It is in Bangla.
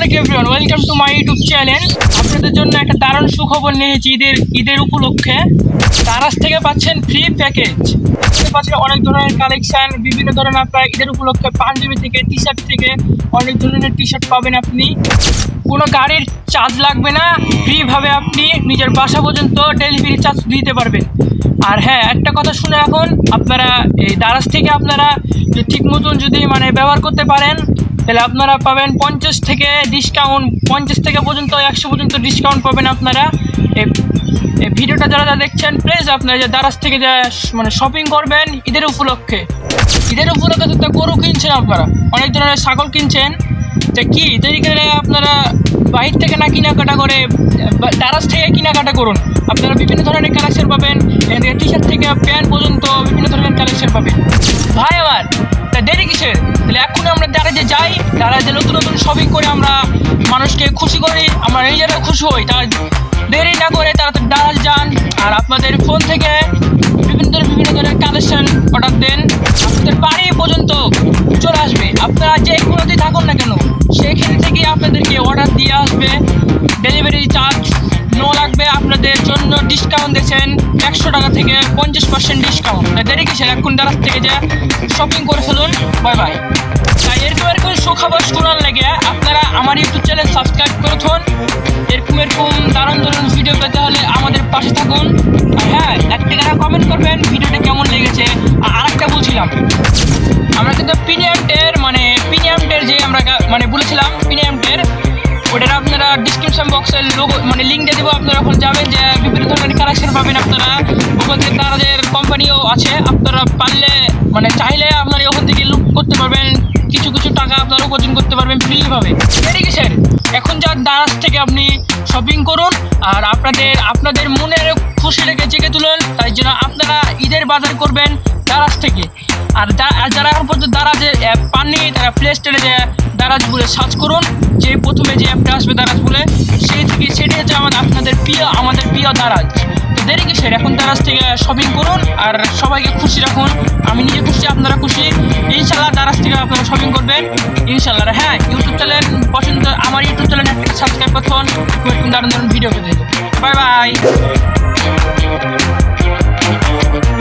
Everyone, welcome to my YouTube channel. আপনাদের জন্য একটা দারুণ সুখবর নিয়েছি। ঈদের উপলক্ষে দারাজ থেকে পাচ্ছেন ফ্রি প্যাকেজ। পাচ্ছেন অনেক ধরনের কালেকশান, বিভিন্ন ধরনের আপনার ঈদের উপলক্ষে পাঞ্জাবি থেকে টি শার্ট থেকে অনেক ধরনের টি শার্ট পাবেন। আপনি কোনো গাড়ির চার্জ লাগবে না, ফ্রিভাবে আপনি নিজের বাসা পর্যন্ত ডেলিভারি চার্জ দিতে পারবেন। আর হ্যাঁ, একটা কথা শুনে রাখুন, আপনারা এই দারাজ থেকে আপনারা ঠিক মতন যদি ব্যবহার করতে পারেন তাহলে আপনারা পাবেন 50 থেকে ডিসকাউন্ট, 50 থেকে পর্যন্ত 100 পর্যন্ত ডিসকাউন্ট পাবেন আপনারা। এই ভিডিওটা যারা দেখছেন, প্লিজ আপনারা যে দারাজ থেকে যে শপিং করবেন ঈদের উপলক্ষে তো গরু কিনছেন, আপনারা অনেক ধরনের ছাগল কিনছেন, যে কি দেরি করে আপনারা বাইরে থেকে না কেনাকাটা করে দারাজ থেকে কেনাকাটা করুন। আপনারা বিভিন্ন ধরনের কালেকশন পাবেন, টি শার্ট থেকে প্যান্ট পর্যন্ত বিভিন্ন ধরনের কালেকশন পাবেন। ভাই আমার তা দেরি কিসের? তাহলে এখন আমরা দারাজে যাই, দারাজে নতুন নতুন শপিং করে আমরা মানুষকে খুশি করি, আমরা নিজেরাও খুশি হই। তার দেরি না করে তাড়াতাড়ি দারাজ যান, আর আপনাদের ফোন থেকে বিভিন্ন ধরনের কালেকশন অর্ডার দেন, আপনাদের বাড়ি পর্যন্ত চলে আসবে। আপনারা যে কোনোতেই থাকুন না কেন, সেইখানে থেকে আপনাদেরকে অর্ডার দিয়ে আসবে। ডেলিভারি চার্জ নো লাগবে। আপনাদের জন্য ডিসকাউন্ট দিয়েছেন 100 টাকা থেকে 50% ডিসকাউন্ট। দেরি কিসের? এখন দারাজ থেকে যে শপিং করে ফেলুন। Bye bye. তাই এরকম সুখবর শোনার লেগে আপনারা আমার ইউটিউব চ্যানেল সাবস্ক্রাইব করে থাকুন। এরকম দারুণ ভিডিও পেতে হলে আমাদের পাশে থাকুন। আর হ্যাঁ, একটা কমেন্ট করবেন ভিডিওটা কেমন লেগেছে। আর আরেকটা বলছিলাম, আমরা কিন্তু প্রিমিয়ামটের যে আমরা বলেছিলাম প্রিমিয়ামটের, ওটার আপনারা ডিসক্রিপশন বক্সের লিঙ্ক দিয়ে দেবো। আপনারা ওখানে যাবেন, যে বিভিন্ন ধরনের কালেকশন পাবেন। আপনারা ওখান থেকে তাদের কোম্পানিও আছে, আপনারা পারলে চাইলে আপনারা ওখান থেকে লুক করতে পারবেন, কিছু টাকা আপনারা উপার্জন করতে পারবেন ফ্রিভাবে। দেরি কিসের? এখন যা দারাজ থেকে আপনি শপিং করুন, আর আপনাদের মনের খুশি রেখে জেগে তুলুন। তাই জন্য আপনারা ঈদের বাজার করবেন দারাজ থেকে। আর যারা এখন পর্যন্ত দারাজের অ্যাপ পাননি, তারা প্লে স্টোরে যে দারাজ বলে সার্চ করুন, যে প্রথমে যে অ্যাপটা আসবে দারাজ বলে, সেটি হচ্ছে আমাদের প্রিয় দারাজ। তো দেরি কিসের? এখন দারাজ থেকে শপিং করুন আর সবাইকে খুশি রাখুন। আমি নিজে খুশি, আপনারা খুশি। ইনশাল্লাহ দারাজ থেকে আপনারা শপিং করবেন ইনশাল্লাহ। হ্যাঁ, ইউটিউব চ্যানেল আমার ইউটিউব চ্যানেল একটা সাবস্ক্রাইব করুন, দারুণ ভিডিও পেতে। Bye bye.